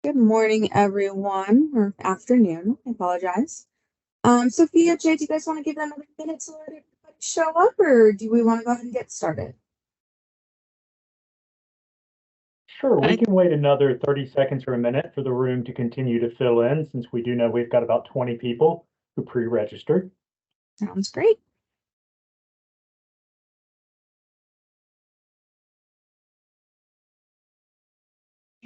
Good morning, everyone, or afternoon. I apologize. Sophia, Jay, do you guys want to give them another minute to let everybody show up, or do we want to go ahead and get started? Sure, we I can wait another 30 seconds or a minute for the room to continue to fill in since we do know we've got about 20 people who pre-registered. Sounds great.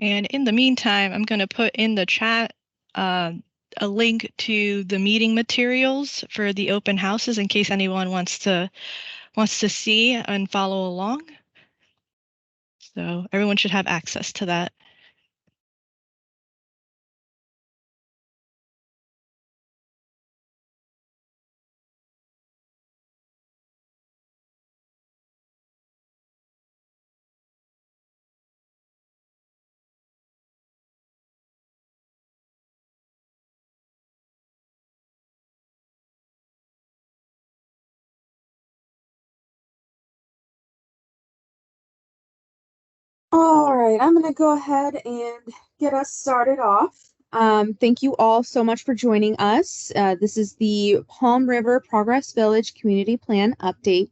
and in the meantime, I'm going to put in the chat a link to the meeting materials for the open houses in case anyone wants to see and follow along. So everyone should have access to that. All right, I'm going to go ahead and get us started off. Thank you all so much for joining us. This is the Palm River Progress Village Community Plan update,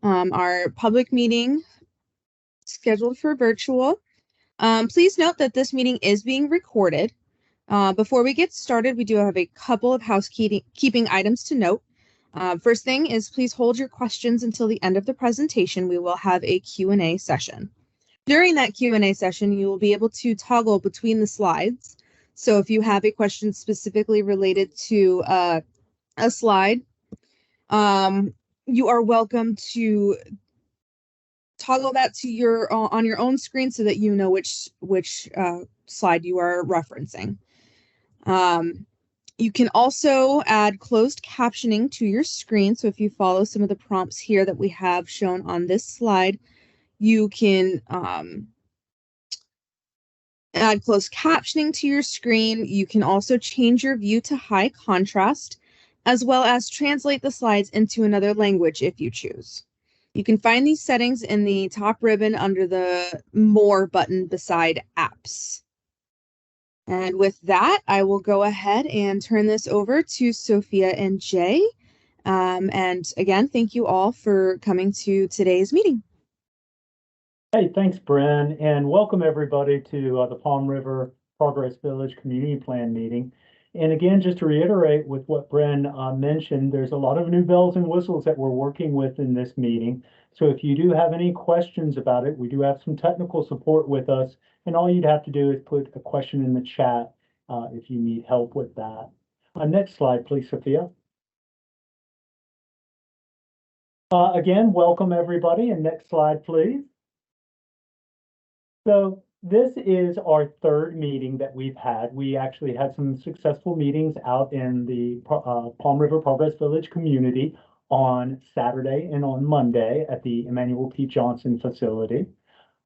our public meeting scheduled for virtual. Please note that this meeting is being recorded. Before we get started, we do have a couple of housekeeping items to note. First thing is please hold your questions until the end of the presentation. We will have a Q&A session. During that Q&A session, you will be able to toggle between the slides. So if you have a question specifically related to a slide, you are welcome to toggle that to your on your own screen so that you know which slide you are referencing. You can also add closed captioning to your screen. So if you follow some of the prompts here that we have shown on this slide, you can add closed captioning to your screen. You can also change your view to high contrast, as well as translate the slides into another language if you choose. You can find these settings in the top ribbon under the More button beside Apps. And with that, I will go ahead and turn this over to Sophia and Jay. And again, thank you all for coming to today's meeting. Hey, thanks, Bren, and welcome everybody to the Palm River Progress Village Community Plan meeting. And again, just to reiterate with what Bren mentioned, there's a lot of new bells and whistles that we're working with in this meeting. So if you do have any questions about it, we do have some technical support with us, and all you'd have to do is put a question in the chat if you need help with that. Next slide, please, Sophia. Again, welcome everybody, and next slide, please. So this is our third meeting that we've had. We actually had some successful meetings out in the Palm River Progress Village community on Saturday and on Monday at the Emmanuel P. Johnson facility.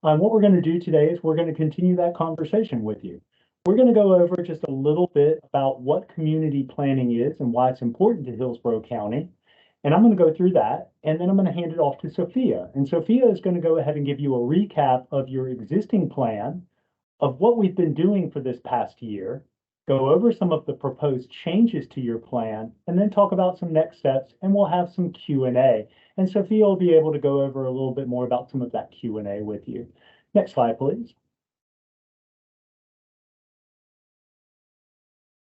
What we're going to do today is we're going to continue that conversation with you. We're going to go over just a little bit about what community planning is and why it's important to Hillsborough County. And I'm going to go through that, and then I'm going to hand it off to Sophia. And Sophia is going to go ahead and give you a recap of your existing plan, of what we've been doing for this past year, go over some of the proposed changes to your plan, and then talk about some next steps, and we'll have some Q&A. And Sophia will be able to go over a little bit more about some of that Q&A with you. Next slide, please.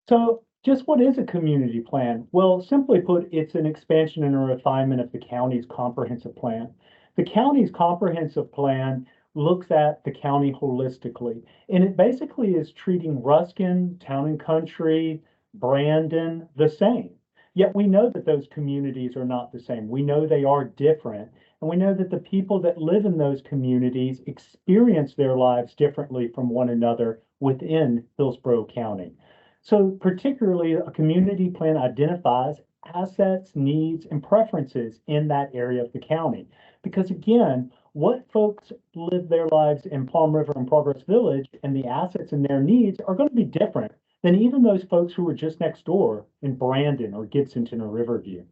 So just what is a community plan? Well, simply put, it's an expansion and a refinement of the county's comprehensive plan. The county's comprehensive plan looks at the county holistically, and it basically is treating Ruskin, Town and Country, Brandon the same. Yet we know that those communities are not the same. We know they are different, and we know that the people that live in those communities experience their lives differently from one another within Hillsborough County. So particularly a community plan identifies assets, needs, and preferences in that area of the county. Because again, what folks live their lives in Palm River and Progress Village and the assets and their needs are going to be different than even those folks who were just next door in Brandon or Gibsonton or Riverview.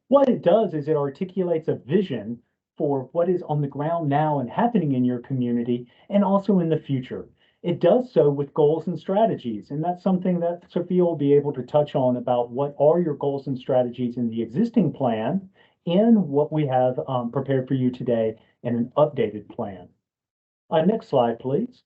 What it does is it articulates a vision for what is on the ground now and happening in your community and also in the future. It does so with goals and strategies, and that's something that Sophia will be able to touch on about what are your goals and strategies in the existing plan and what we have prepared for you today in an updated plan. Next slide, please.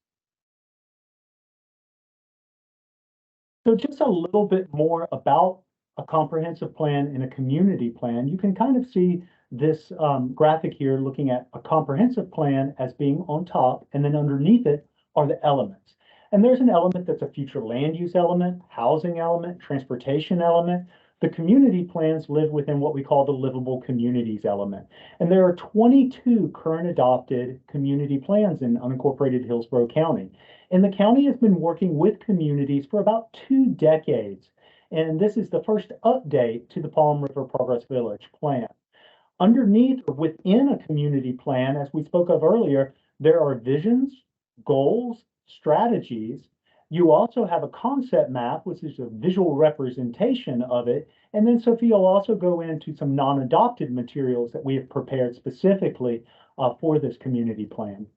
So just a little bit more about a comprehensive plan and a community plan. You can kind of see this graphic here looking at a comprehensive plan as being on top, and then underneath it are the elements. And there's an element that's a future land use element, housing element, transportation element. The community plans live within what we call the livable communities element. And there are 22 current adopted community plans in unincorporated Hillsborough County. And the county has been working with communities for about 2 decades. And this is the first update to the Palm River Progress Village plan. Underneath or within a community plan, as we spoke of earlier, there are visions, goals, strategies. You also have a concept map, which is a visual representation of it. And then Sophia will also go into some non-adopted materials that we have prepared specifically for this community plan.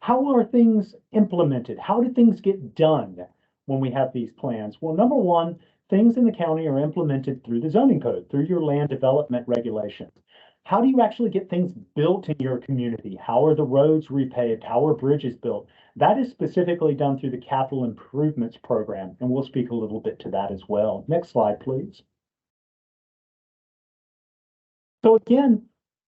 How are things implemented? How do things get done when we have these plans? Well, number one, things in the county are implemented through the zoning code, through your land development regulations. How do you actually get things built in your community? How are the roads repaved? How are bridges built? That is specifically done through the capital improvements program, and we'll speak a little bit to that as well. Next slide, please. So again,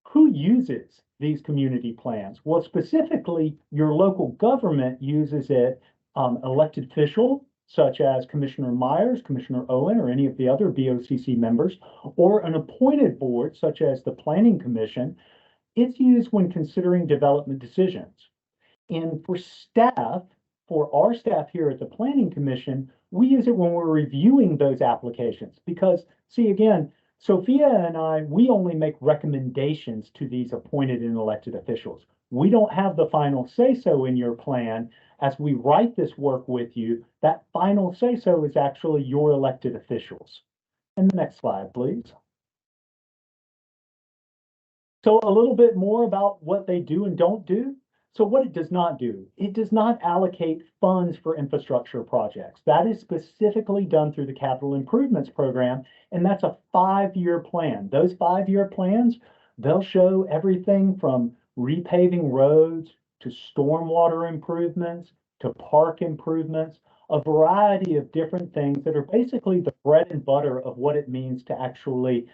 who uses these community plans? Well, specifically, your local government uses it, elected official, such as Commissioner Myers, Commissioner Owen, or any of the other BOCC members, or an appointed board, such as the Planning Commission. It's used when considering development decisions. And for staff, for our staff here at the Planning Commission, we use it when we're reviewing those applications. Because, see, again, Sophia and I, we only make recommendations to these appointed and elected officials. We don't have the final say-so in your plan. As we write this work with you, that final say-so is actually your elected officials. And the next slide, please. So a little bit more about what they do and don't do. So what it does not do, it does not allocate funds for infrastructure projects. That is specifically done through the capital improvements program, and that's a 5-year plan. Those 5-year plans, they'll show everything from repaving roads to stormwater improvements to park improvements, a variety of different things that are basically the bread and butter of what it means to actually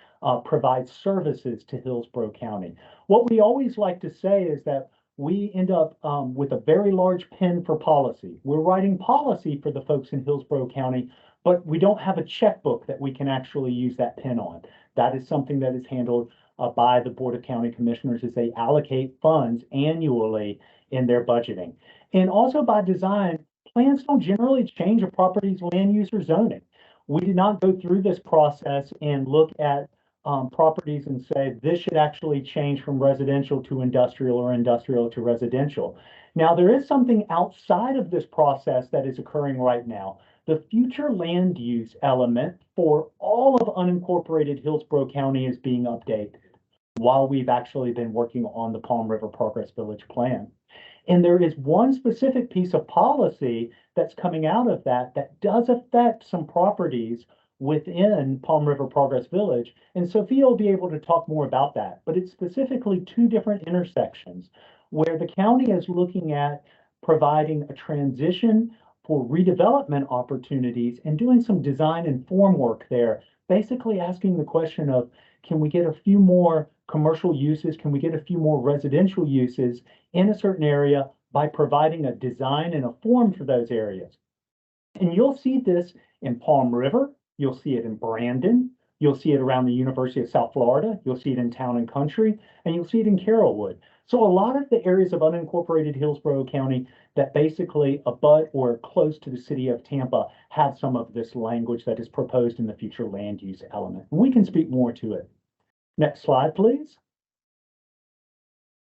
provide services to Hillsborough County. What we always like to say is that we end up with a very large pen for policy. We're writing policy for the folks in Hillsborough County, but we don't have a checkbook that we can actually use that pen on. That is something that is handled by the Board of County Commissioners as they allocate funds annually in their budgeting. And also by design, plans don't generally change a property's land use or zoning. We did not go through this process and look at properties and say this should actually change from residential to industrial or industrial to residential. Now, there is something outside of this process that is occurring right now. The future land use element for all of unincorporated Hillsborough County is being updated while we've actually been working on the Palm River Progress Village plan. And there is one specific piece of policy that's coming out of that that does affect some properties within Palm River Progress Village. And Sophia will be able to talk more about that, but it's specifically 2 different intersections where the county is looking at providing a transition for redevelopment opportunities and doing some design and form work there, basically asking the question of, can we get a few more commercial uses? Can we get a few more residential uses in a certain area by providing a design and a form for those areas? And you'll see this in Palm River. You'll see it in Brandon. You'll see it around the University of South Florida. You'll see it in Town and Country, and you'll see it in Carrollwood. So a lot of the areas of unincorporated Hillsborough County that basically abut or close to the city of Tampa have some of this language that is proposed in the future land use element. We can speak more to it. Next slide, please.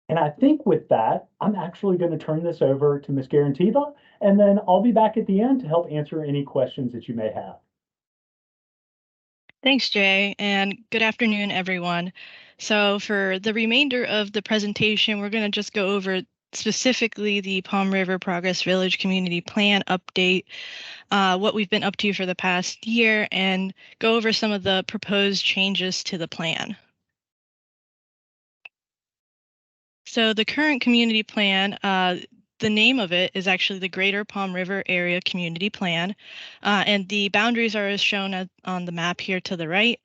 And I think with that, I'm actually going to turn this over to Ms. Garantiva, and then I'll be back at the end to help answer any questions that you may have. Thanks, Jay, and good afternoon, everyone. So for the remainder of the presentation, we're going to just go over specifically the Palm River Progress Village Community Plan update, what we've been up to for the past year, and go over some of the proposed changes to the plan. So the current community plan, the name of it is actually the Greater Palm River Area Community Plan, and the boundaries are as shown on the map here to the right.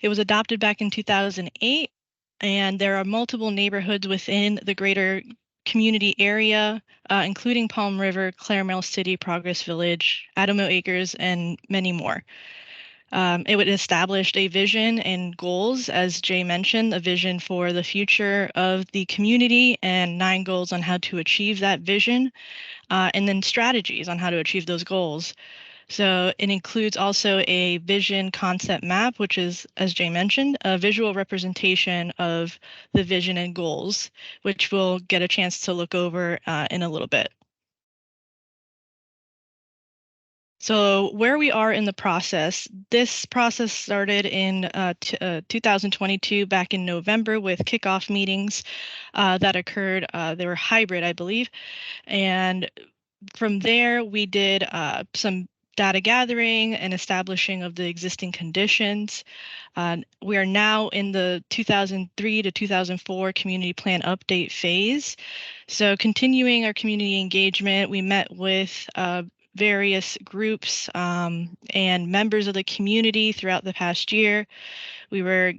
It was adopted back in 2008, and there are multiple neighborhoods within the greater community area, including Palm River, Claremont City, Progress Village, Adamo Acres, and many more. It would establish a vision and goals, as Jay mentioned, a vision for the future of the community and 9 goals on how to achieve that vision, and then strategies on how to achieve those goals. So it includes also a vision concept map, which is, as Jay mentioned, a visual representation of the vision and goals, which we'll get a chance to look over in a little bit. So where we are in the process, this process started in 2022, back in November, with kickoff meetings that occurred. They were hybrid, I believe. And from there, we did some data gathering and establishing of the existing conditions. We are now in the 2003 to 2004 community plan update phase. So continuing our community engagement, we met with various groups and members of the community throughout the past year. We were,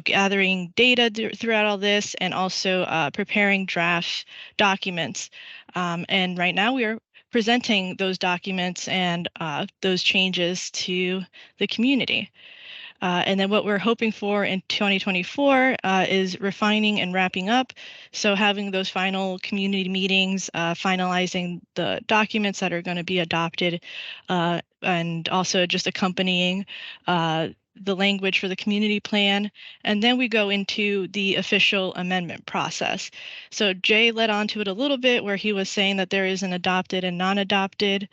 gathering data throughout all this, and also preparing draft documents. And right now we are presenting those documents and those changes to the community. And then what we're hoping for in 2024 is refining and wrapping up. So having those final community meetings, finalizing the documents that are going to be adopted, and also just accompanying the language for the community plan. And then we go into the official amendment process. So Jay led on to it a little bit, where he was saying that there is an adopted and non-adopted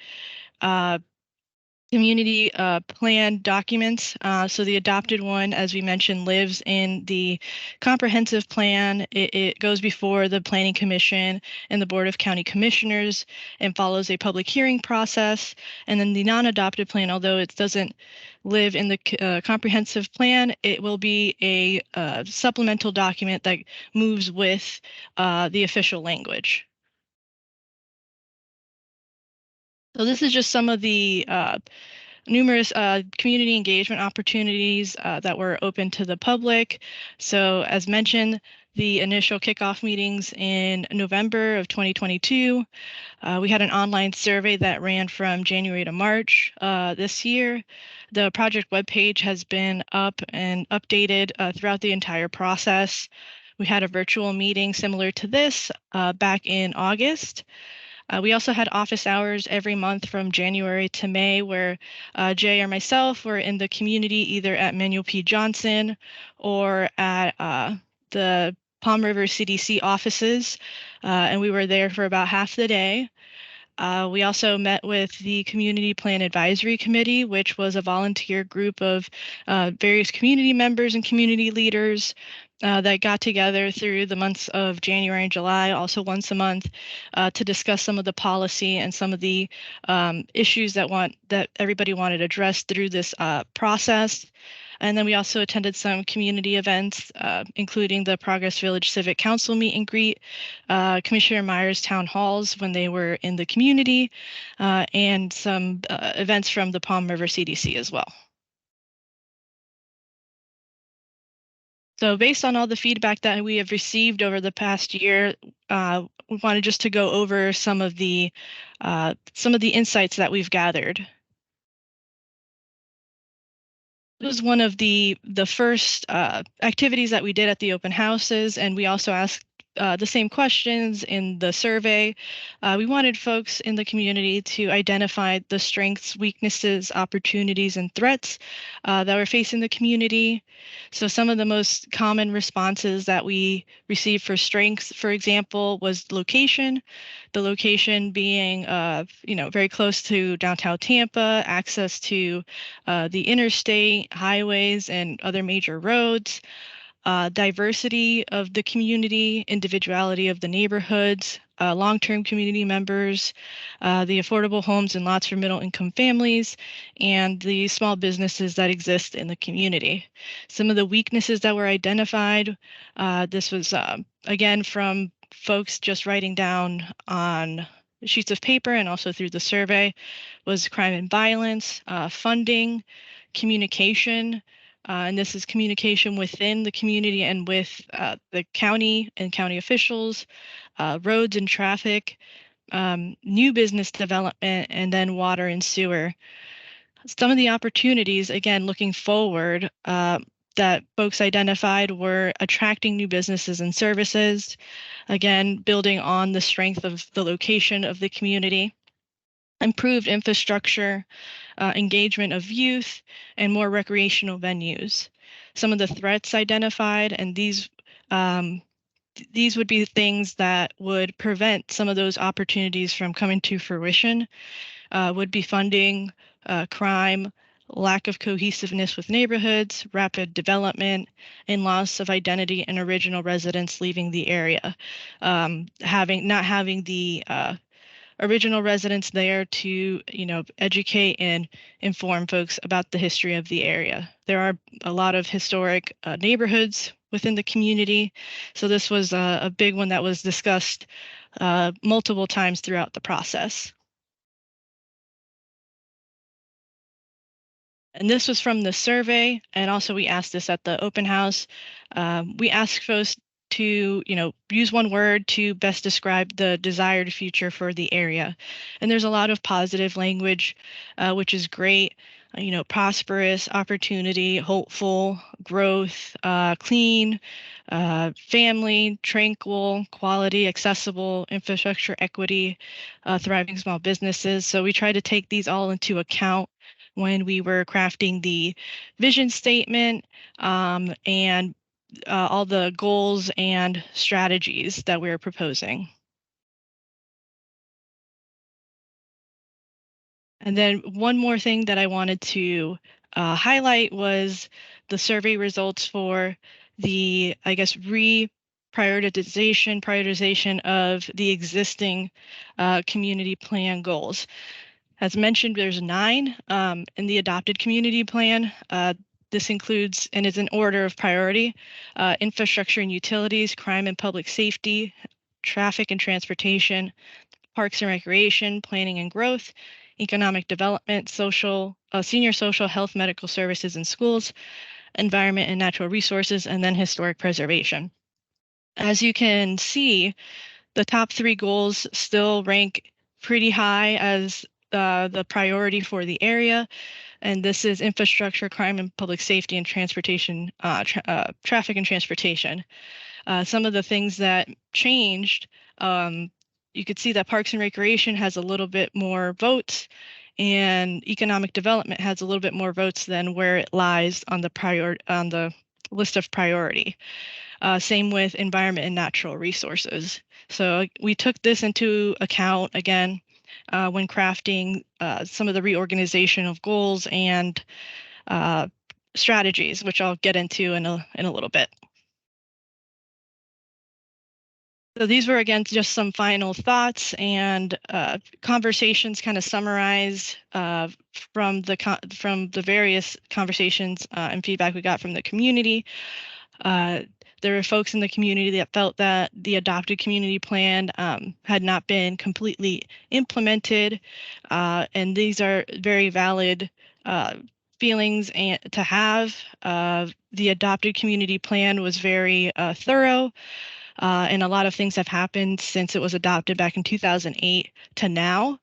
community plan documents. So the adopted one, as we mentioned, lives in the comprehensive plan. It goes before the Planning Commission and the Board of County Commissioners and follows a public hearing process. And then the non-adopted plan, although it doesn't live in the comprehensive plan, it will be a supplemental document that moves with the official language. So this is just some of the numerous community engagement opportunities that were open to the public. So as mentioned, the initial kickoff meetings in November of 2022, we had an online survey that ran from January to March this year. The project webpage has been up and updated throughout the entire process. We had a virtual meeting similar to this back in August. We also had office hours every month from January to May, where Jay or myself were in the community, either at Manuel P. Johnson or at the Palm River CDC offices, and we were there for about half the day. We also met with the Community Plan Advisory Committee, which was a volunteer group of various community members and community leaders that got together through the months of January and July, also once a month, to discuss some of the policy and some of the issues that everybody wanted addressed through this process. And then we also attended some community events, including the Progress Village Civic Council meet and greet, Commissioner Myers town halls when they were in the community, and some events from the Palm River CDC as well. So based on all the feedback that we have received over the past year, we wanted just to go over some of the insights that we've gathered. It was one of the first activities that we did at the open houses, and we also asked the same questions in the survey. We wanted folks in the community to identify the strengths, weaknesses, opportunities, and threats that were facing the community. So some of the most common responses that we received for strengths, for example, was location. The location being, very close to downtown Tampa, access to the interstate, highways, and other major roads. diversity of the community, individuality of the neighborhoods, long-term community members, the affordable homes and lots for middle-income families, and the small businesses that exist in the community. Some of the weaknesses that were identified, this was, again, from folks just writing down on sheets of paper and also through the survey, was crime and violence, funding, communication, and this is communication within the community and with the county and county officials, roads and traffic, new business development, and then water and sewer. Some of the opportunities, again, looking forward, that folks identified were attracting new businesses and services, again, building on the strength of the location of the community, improved infrastructure, engagement of youth, and more recreational venues. Some of the threats identified, and these would be things that would prevent some of those opportunities from coming to fruition, would be funding, crime, lack of cohesiveness with neighborhoods, rapid development, and loss of identity and original residents leaving the area. Not having the original residents there to, educate and inform folks about the history of the area. There are a lot of historic neighborhoods within the community, so this was a big one that was discussed multiple times throughout the process. And this was from the survey, and also we asked this at the open house. We asked folks to, use one word to best describe the desired future for the area. And there's a lot of positive language, which is great. Prosperous, opportunity, hopeful, growth, clean, family, tranquil, quality, accessible, infrastructure, equity, thriving small businesses. So we try to take these all into account when we were crafting the vision statement and all the goals and strategies that we're proposing. And then one more thing that I wanted to highlight was the survey results for the, prioritization of the existing community plan goals. As mentioned, there's 9 in the adopted community plan. This includes, and is in order of priority, infrastructure and utilities, crime and public safety, traffic and transportation, parks and recreation, planning and growth, economic development, senior social, health, medical services and schools, environment and natural resources, and then historic preservation. As you can see, the top 3 goals still rank pretty high as the priority for the area, and this is infrastructure, crime and public safety, and transportation, traffic and transportation. Some of the things that changed, you could see that Parks and Recreation has a little bit more votes, and economic development has a little bit more votes than where it lies on the list of priority. Same with environment and natural resources. So we took this into account again when crafting some of the reorganization of goals and strategies, which I'll get into in a little bit. So these were, again, just some final thoughts and conversations kind of summarized from the various conversations and feedback we got from the community. There were folks in the community that felt that the adopted community plan had not been completely implemented, and these are very valid feelings to have. The adopted community plan was very thorough, and a lot of things have happened since it was adopted back in 2008 to now,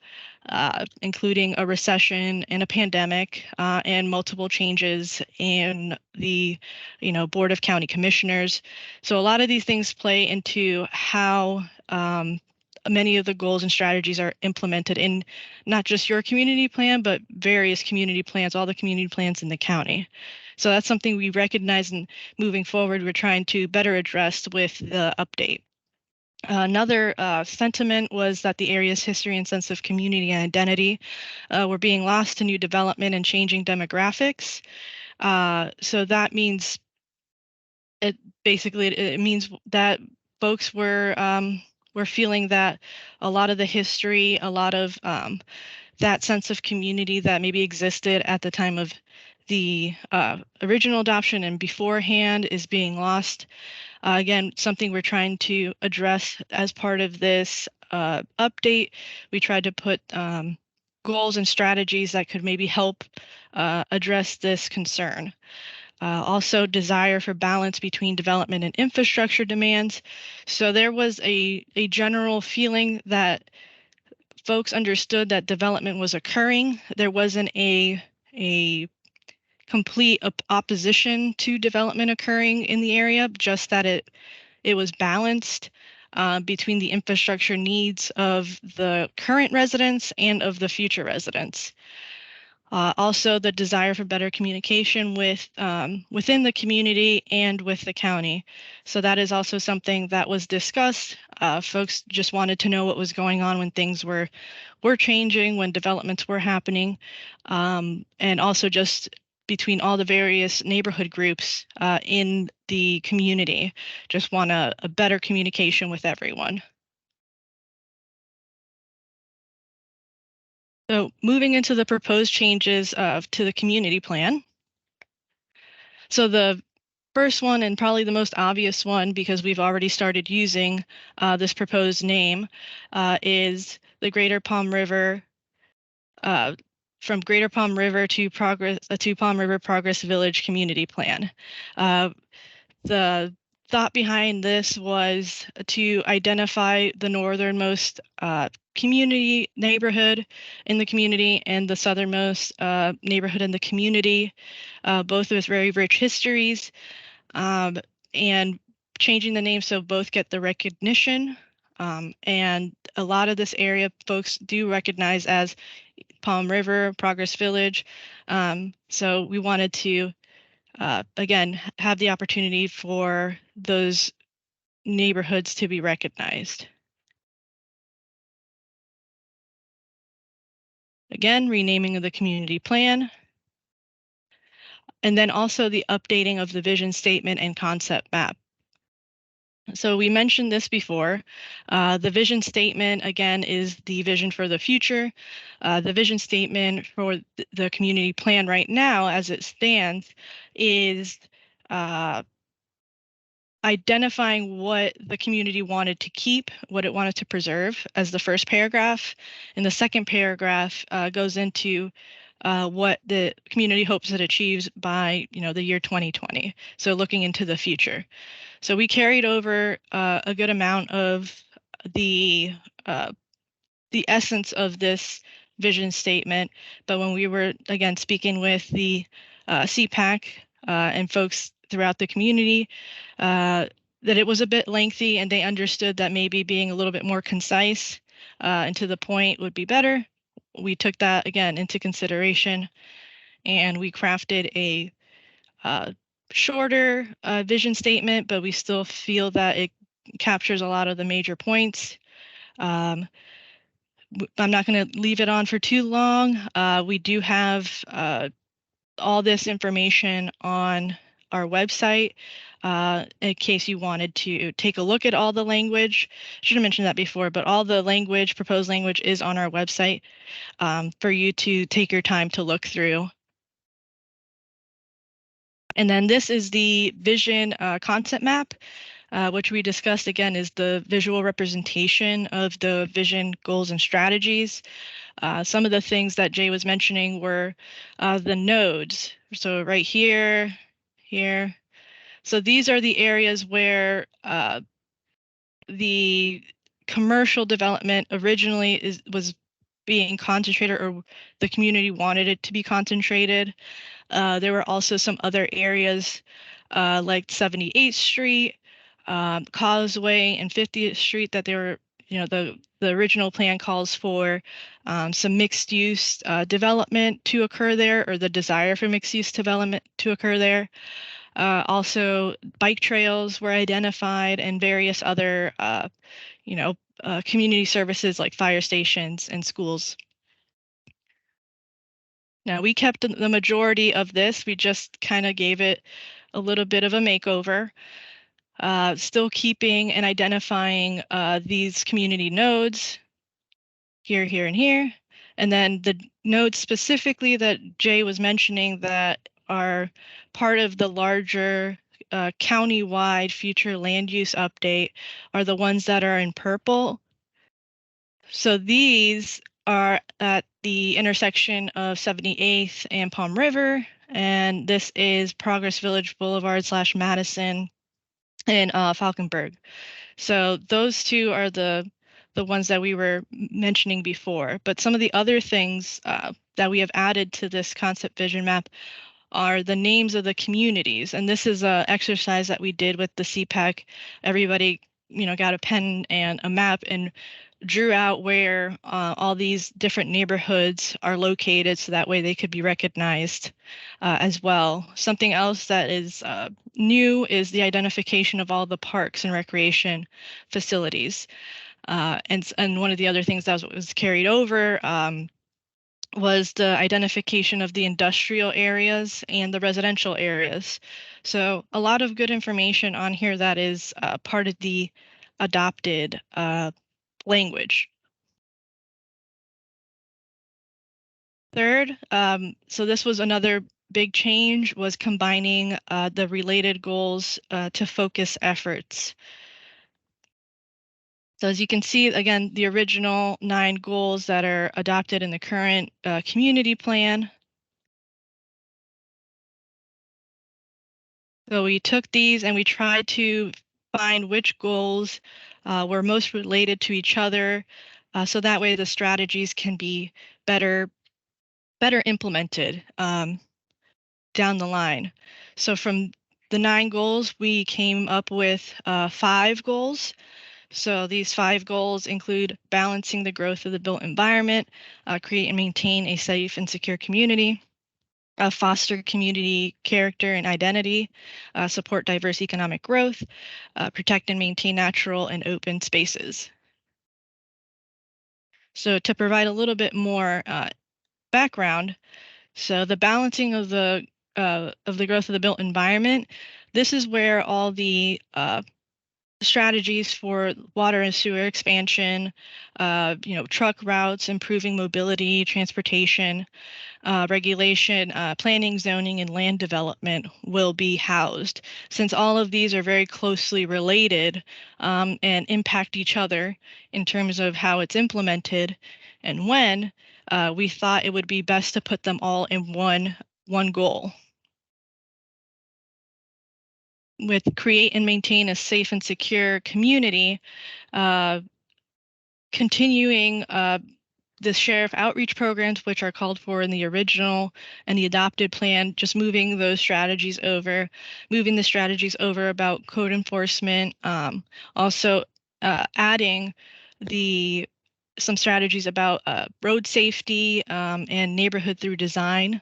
including a recession and a pandemic and multiple changes in the Board of County Commissioners. So a lot of these things play into how many of the goals and strategies are implemented in not just your community plan, but various community plans, all the community plans in the county. So that's something we recognize, and moving forward, we're trying to better address with the update. Another sentiment was that the area's history and sense of community and identity were being lost to new development and changing demographics. So that means it basically it means that folks were feeling that a lot of the history, a lot of that sense of community that maybe existed at the time of the original adoption and beforehand is being lost. Again, something we're trying to address as part of this update. We tried to put goals and strategies that could maybe help address this concern. Also, desire for balance between development and infrastructure demands. So there was a general feeling that folks understood that development was occurring. There wasn't a complete opposition to development occurring in the area, just that it was balanced between the infrastructure needs of the current residents and of the future residents. Also, the desire for better communication with within the community and with the county. So that is also something that was discussed. Folks just wanted to know what was going on when things were changing, when developments were happening, and also just between all the various neighborhood groups in the community. Just want a better communication with everyone. So moving into the proposed changes to the community plan. So the first one, and probably the most obvious one, because we've already started using this proposed name, is the Greater Palm River, from Greater Palm River to Palm River Progress Village Community Plan. The thought behind this was to identify the northernmost community neighborhood in the community and the southernmost neighborhood in the community, both with very rich histories, and changing the name so both get the recognition. And a lot of this area folks do recognize as Palm River Progress Village. So we wanted to again, have the opportunity for those neighborhoods to be recognized. Again, renaming of the community plan. And then also the updating of the vision statement and concept map. So we mentioned this before. The vision statement, again, is the vision for the future. The vision statement for the community plan right now, as it stands, is identifying what the community wanted to keep, what it wanted to preserve as the first paragraph. And the second paragraph goes into what the community hopes it achieves by the year 2020. So looking into the future. So we carried over a good amount of the essence of this vision statement, but when we were again speaking with the CPAC and folks throughout the community, that it was a bit lengthy, and they understood that maybe being a little bit more concise and to the point would be better. We took that again into consideration, and we crafted a shorter vision statement, but we still feel that it captures a lot of the major points. I'm not going to leave it on for too long. We do have all this information on our website in case you wanted to take a look at all the language. Should have mentioned that before, but all the language, proposed language, is on our website for you to take your time to look through. And then this is the vision concept map, which we discussed again is the visual representation of the vision, goals, and strategies. Some of the things that Jay was mentioning were the nodes. So right here, here. So these are the areas where the commercial development originally was being concentrated, or the community wanted it to be concentrated. There were also some other areas like 78th Street, Causeway, and 50th Street that they were, the original plan calls for some mixed use development to occur there, or the desire for mixed use development to occur there. Also, bike trails were identified, and various other, community services like fire stations and schools. Now, we kept the majority of this. We just kind of gave it a little bit of a makeover, still keeping and identifying these community nodes here, here, and here. And then the nodes specifically that Jay was mentioning that are part of the larger county-wide future land use update are the ones that are in purple. So these are at the intersection of 78th and Palm River, and this is Progress Village Boulevard / Madison and Falkenberg. So those two are the ones that we were mentioning before. But some of the other things that we have added to this concept vision map are the names of the communities. And this is an exercise that we did with the CPAC. Everybody, got a pen and a map and drew out where all these different neighborhoods are located, so that way they could be recognized as well. Something else that is new is the identification of all the parks and recreation facilities. And one of the other things that was carried over was the identification of the industrial areas and the residential areas. So a lot of good information on here that is part of the adopted language. Third, so this was another big change, was combining the related goals to focus efforts. So as you can see, again, the original 9 goals that are adopted in the current community plan. So we took these and we tried to find which goals were most related to each other, so that way the strategies can be better implemented down the line. So from the 9 goals, we came up with 5 goals. So these 5 goals include balancing the growth of the built environment, create and maintain a safe and secure community, foster community character and identity, support diverse economic growth, protect and maintain natural and open spaces. So to provide a little bit more background, so the balancing of the growth of the built environment, this is where all the strategies for water and sewer expansion, truck routes, improving mobility, transportation, regulation, planning, zoning, and land development will be housed. Since all of these are very closely related and impact each other in terms of how it's implemented and when, we thought it would be best to put them all in one goal. With create and maintain a safe and secure community, continuing the sheriff outreach programs, which are called for in the original and the adopted plan, just moving those strategies over, moving the strategies over about code enforcement, also adding some strategies about road safety and neighborhood through design,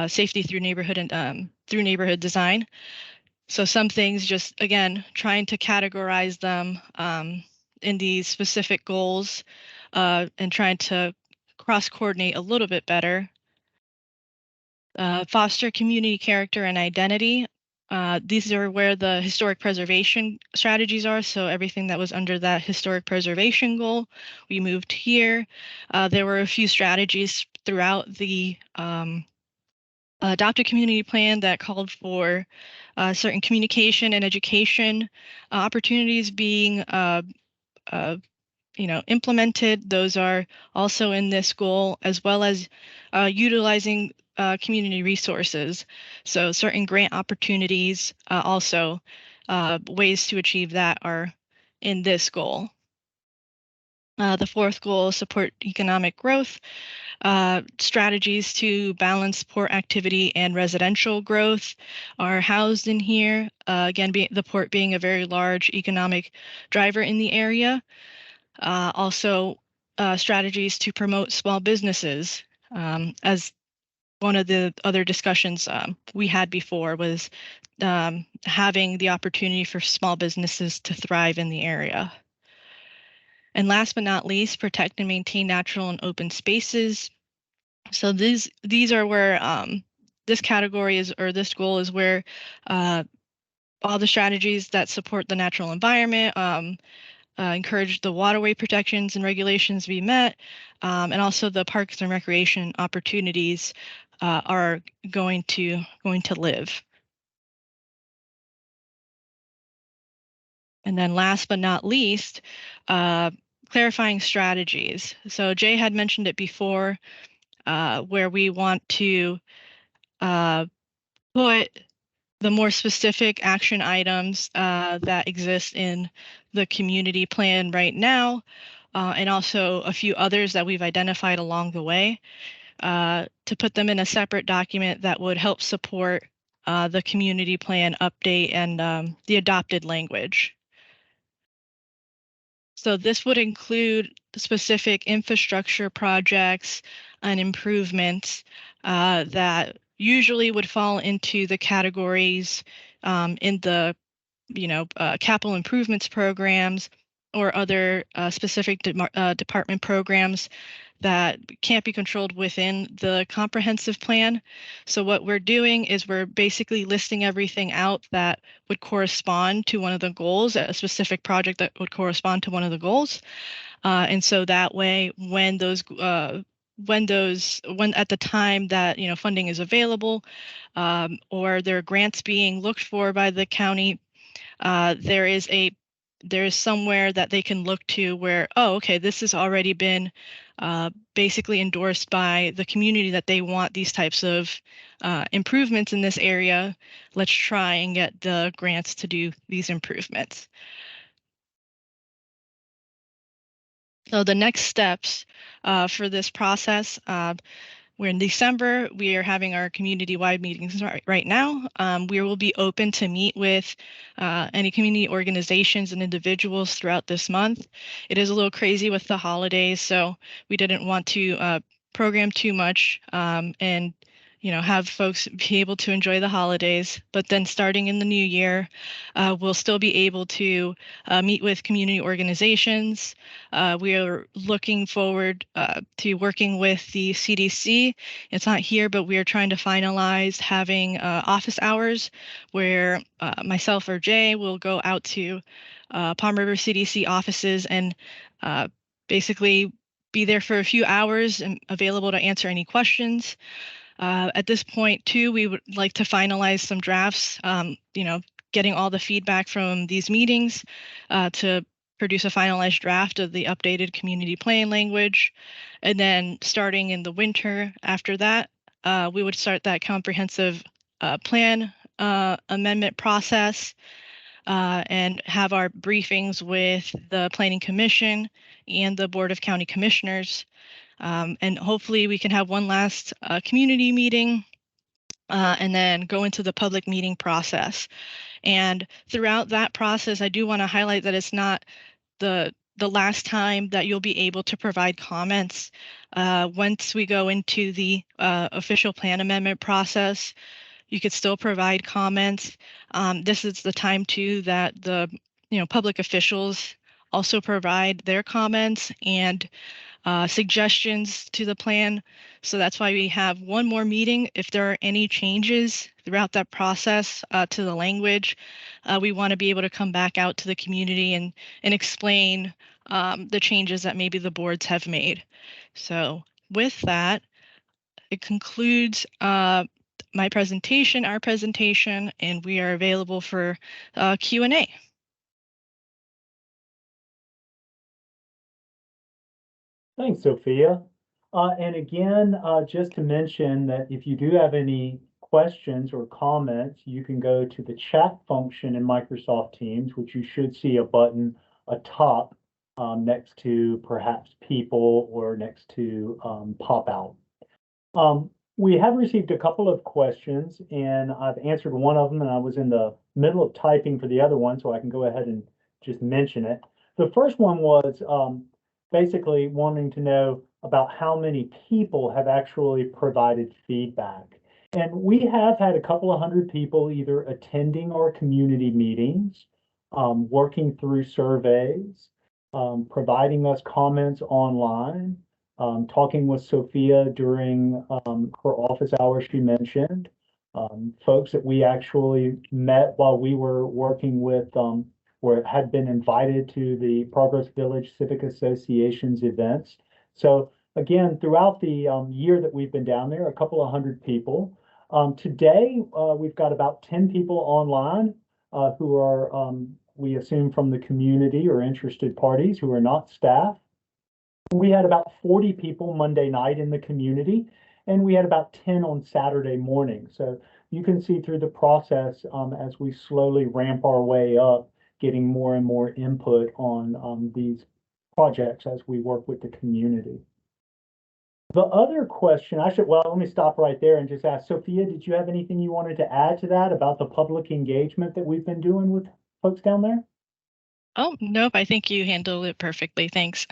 safety through neighborhood and through neighborhood design. So some things just, again, trying to categorize them in these specific goals and trying to cross-coordinate a little bit better. Foster community character and identity. These are where the historic preservation strategies are. So everything that was under that historic preservation goal, we moved here. There were a few strategies throughout the adopted community plan that called for certain communication and education opportunities being implemented. Those are also in this goal, as well as utilizing community resources. So certain grant opportunities, also ways to achieve that are in this goal. The 4th goal, support economic growth. Strategies to balance port activity and residential growth are housed in here. Again, the port being a very large economic driver in the area. Also, strategies to promote small businesses. As one of the other discussions we had before was having the opportunity for small businesses to thrive in the area. And last but not least, protect and maintain natural and open spaces. So these are where this category is, or this goal is where all the strategies that support the natural environment, encourage the waterway protections and regulations be met, and also the parks and recreation opportunities are going to live. And then last but not least, clarifying strategies. So Jay had mentioned it before, where we want to put the more specific action items that exist in the community plan right now, and also a few others that we've identified along the way, to put them in a separate document that would help support the community plan update and the adopted language. So this would include specific infrastructure projects and improvements that usually would fall into the categories in the capital improvements programs or other specific department programs that can't be controlled within the comprehensive plan. So what we're doing is we're basically listing everything out that would correspond to one of the goals, a specific project that would correspond to one of the goals. And so that way, when at the time that funding is available, or there are grants being looked for by the county, there is somewhere that they can look to where, oh, okay, this has already been basically endorsed by the community that they want these types of improvements in this area. Let's try and get the grants to do these improvements. So the next steps for this process, we're in December. We are having our community-wide meetings right now. We will be open to meet with any community organizations and individuals throughout this month. It is a little crazy with the holidays, so we didn't want to program too much and have folks be able to enjoy the holidays. But then starting in the new year, we'll still be able to meet with community organizations. We are looking forward to working with the CDC. It's not here, but we are trying to finalize having office hours where myself or Jay will go out to Palm River CDC offices and basically be there for a few hours and available to answer any questions. At this point, too, we would like to finalize some drafts, getting all the feedback from these meetings to produce a finalized draft of the updated community plan language. And then starting in the winter after that, we would start that comprehensive plan amendment process and have our briefings with the Planning Commission and the Board of County Commissioners. And hopefully we can have one last community meeting and then go into the public meeting process. And throughout that process, I do want to highlight that it's not the last time that you'll be able to provide comments. Once we go into the official plan amendment process, you could still provide comments. This is the time too that the public officials also provide their comments and suggestions to the plan. So that's why we have one more meeting. If there are any changes throughout that process to the language, we want to be able to come back out to the community and explain the changes that maybe the boards have made. So with that, it concludes my presentation, our presentation, and we are available for Q&A. Thanks, Sophia. And again, just to mention that if you do have any questions or comments, you can go to the chat function in Microsoft Teams, which you should see a button atop next to perhaps people or next to pop out. We have received a couple of questions and I've answered one of them, and I was in the middle of typing for the other one, so I can go ahead and just mention it. The first one was basically wanting to know about how many people have actually provided feedback. And we have had a couple of hundred people either attending our community meetings, working through surveys, providing us comments online, talking with Sophia during her office hours she mentioned, folks that we actually met while we were working with, or had been invited to the Progress Village Civic Association's events. So again, throughout the year that we've been down there, a couple of hundred people. Today, we've got about 10 people online who are, we assume, from the community or interested parties who are not staff. We had about 40 people Monday night in the community, and we had about 10 on Saturday morning. So you can see through the process as we slowly ramp our way up, getting more and more input on these projects as we work with the community. The other question well, let me stop right there and just ask Sophia, did you have anything you wanted to add to that about the public engagement that we've been doing with folks down there? Oh, nope, I think you handled it perfectly. Thanks.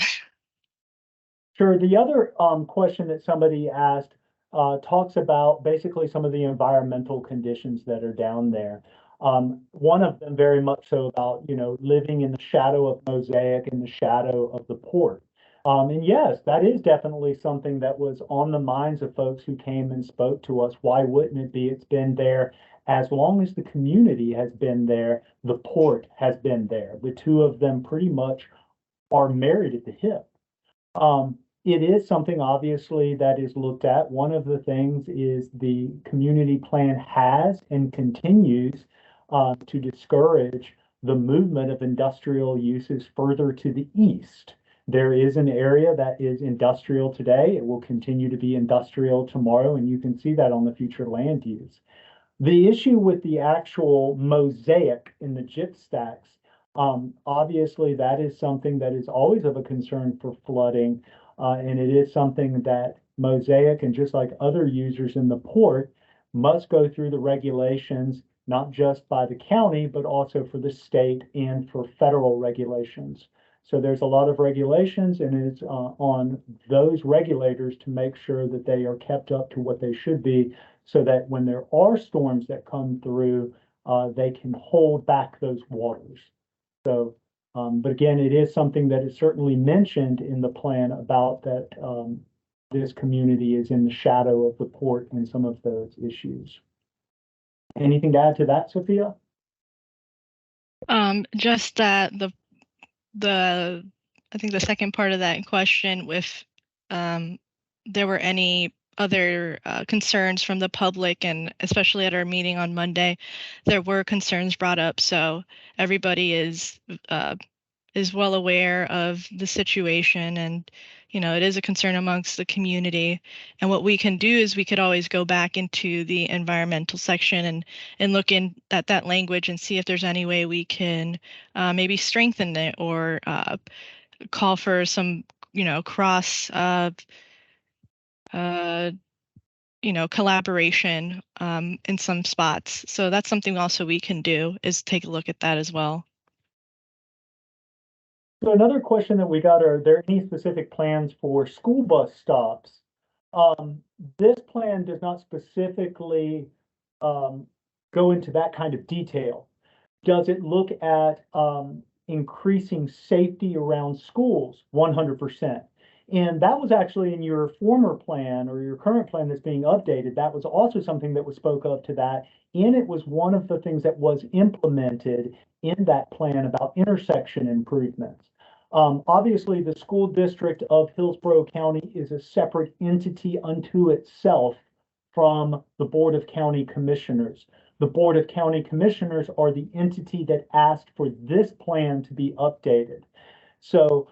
Sure. The other question that somebody asked talks about basically some of the environmental conditions that are down there. One of them very much so about, living in the shadow of Mosaic, in the shadow of the port. And yes, that is definitely something that was on the minds of folks who came and spoke to us. Why wouldn't it be? It's been there as long as the community has been there, the port has been there. The two of them pretty much are married at the hip. It is something obviously that is looked at. One of the things is the community plan has and continues to discourage the movement of industrial uses further to the east. There is an area that is industrial today. It will continue to be industrial tomorrow, and you can see that on the future land use. The issue with the actual mosaic in the gyp stacks, obviously that is something that is always of a concern for flooding. And it is something that Mosaic, and just like other users in the port, must go through the regulations, not just by the county, but also for the state and for federal regulations. So there's a lot of regulations, and it's on those regulators to make sure that they are kept up to what they should be, so that when there are storms that come through, they can hold back those waters. So but again, it is something that is certainly mentioned in the plan about that this community is in the shadow of the port and some of those issues. Anything to add to that, Sophia? Just that I think the second part of that question, if there were any other concerns from the public, and especially at our meeting on Monday, there were concerns brought up. So everybody is well aware of the situation, and it is a concern amongst the community. And what we can do is we could always go back into the environmental section and look at that language and see if there's any way we can maybe strengthen it, or call for some cross collaboration in some spots. So that's something also we can do, is take a look at that as well. So another question that we got, are there any specific plans for school bus stops? This plan does not specifically go into that kind of detail. Does it look at increasing safety around schools? 100%. And that was actually in your former plan, or your current plan that's being updated. That was also something that was spoke of to that. And it was one of the things that was implemented in that plan about intersection improvements. Obviously, the school district of Hillsborough County is a separate entity unto itself from the Board of County Commissioners. The Board of County Commissioners are the entity that asked for this plan to be updated. So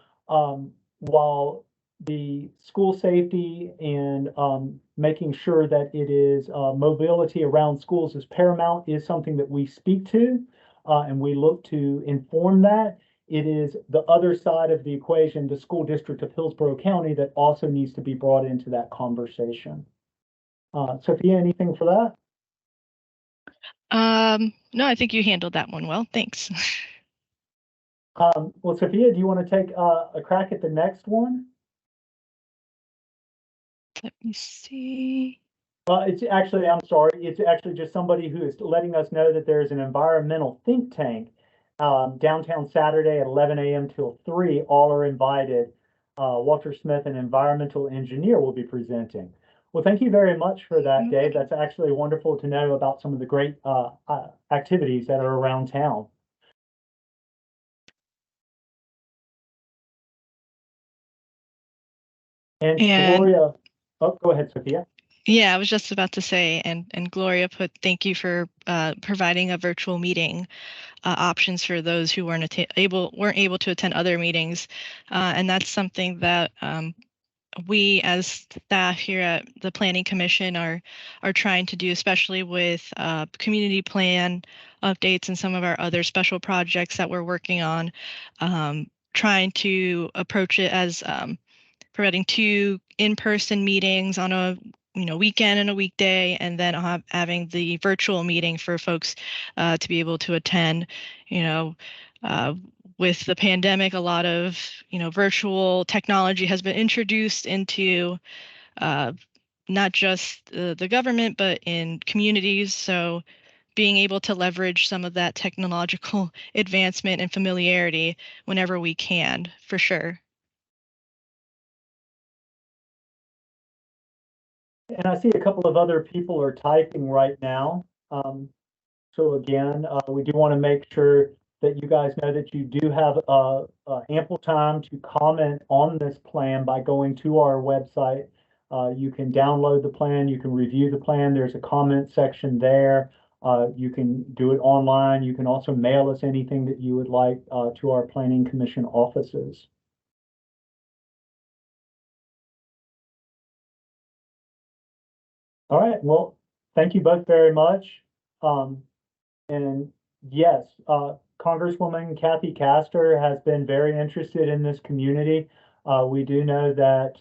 while the school safety and making sure that it is mobility around schools is paramount, is something that we speak to, and we look to inform that. It is the other side of the equation, the school district of Hillsborough County, that also needs to be brought into that conversation. Sophia, anything for that? No, I think you handled that one well. Thanks. Well, Sophia, do you want to take a crack at the next one? Let me see. It's actually, I'm sorry, it's actually just somebody who is letting us know that there's an environmental think tank downtown Saturday at 11 a.m. till 3. All are invited. Walter Smith, an environmental engineer, will be presenting. Well, thank you very much for that, Dave. That's actually wonderful to know about some of the great activities that are around town. And Gloria, oh, go ahead, Sophia. Yeah, I was just about to say, and Gloria put, thank you for providing a virtual meeting options for those who weren't able to attend other meetings, and that's something that we as staff here at the Planning Commission are trying to do, especially with community plan updates and some of our other special projects that we're working on, trying to approach it as providing 2 in-person meetings on a weekend and a weekday, and then having the virtual meeting for folks to be able to attend. With the pandemic, a lot of virtual technology has been introduced into not just the government, but in communities. So being able to leverage some of that technological advancement and familiarity whenever we can, for sure. And I see a couple of other people are typing right now. So again, we do want to make sure that you guys know that you do have ample time to comment on this plan by going to our website. You can download the plan, you can review the plan. There's a comment section there. You can do it online. You can also mail us anything that you would like to our Planning Commission offices. All right, well, thank you both very much. And yes, Congresswoman Kathy Castor has been very interested in this community. We do know that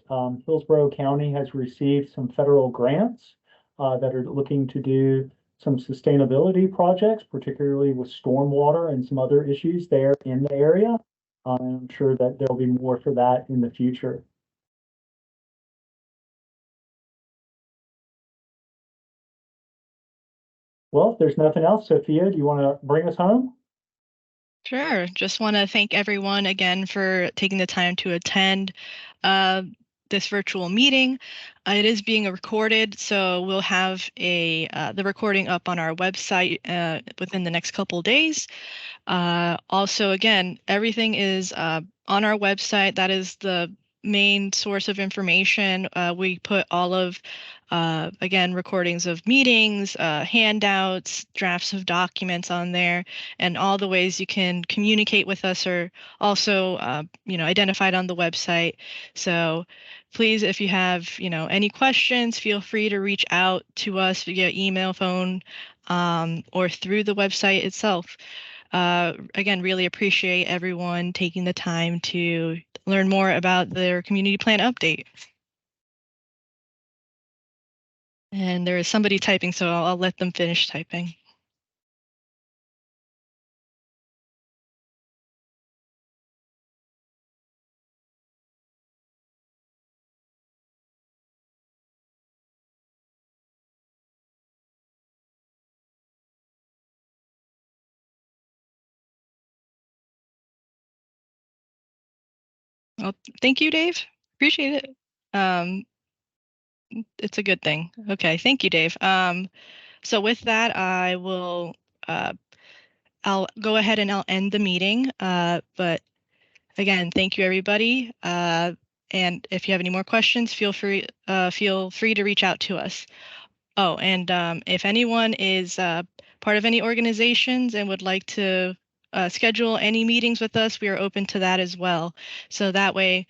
Hillsborough County has received some federal grants that are looking to do some sustainability projects, particularly with stormwater and some other issues there in the area. I'm sure that there'll be more for that in the future. Well, if there's nothing else, Sophia, do you want to bring us home? Sure. Just want to thank everyone again for taking the time to attend this virtual meeting. It is being recorded, so we'll have the recording up on our website within the next couple of days. Also, again, everything is on our website. That is the main source of information. We put all of again, recordings of meetings, handouts, drafts of documents on there, and all the ways you can communicate with us are also, identified on the website. So please, if you have, any questions, feel free to reach out to us via email, phone, or through the website itself. Again, really appreciate everyone taking the time to learn more about their community plan update. And there is somebody typing, so I'll let them finish typing. Well, thank you, Dave. Appreciate it. It's a good thing. Okay, thank you, Dave. So with that, I will, I'll go ahead and I'll end the meeting. But again, thank you, everybody. And if you have any more questions, feel free to reach out to us. Oh, and if anyone is part of any organizations and would like to schedule any meetings with us, we are open to that as well. So that way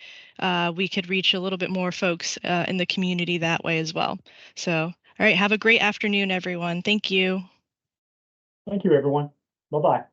we could reach a little bit more folks in the community that way as well. So, all right, have a great afternoon, everyone. Thank you. Thank you, everyone. Bye-bye.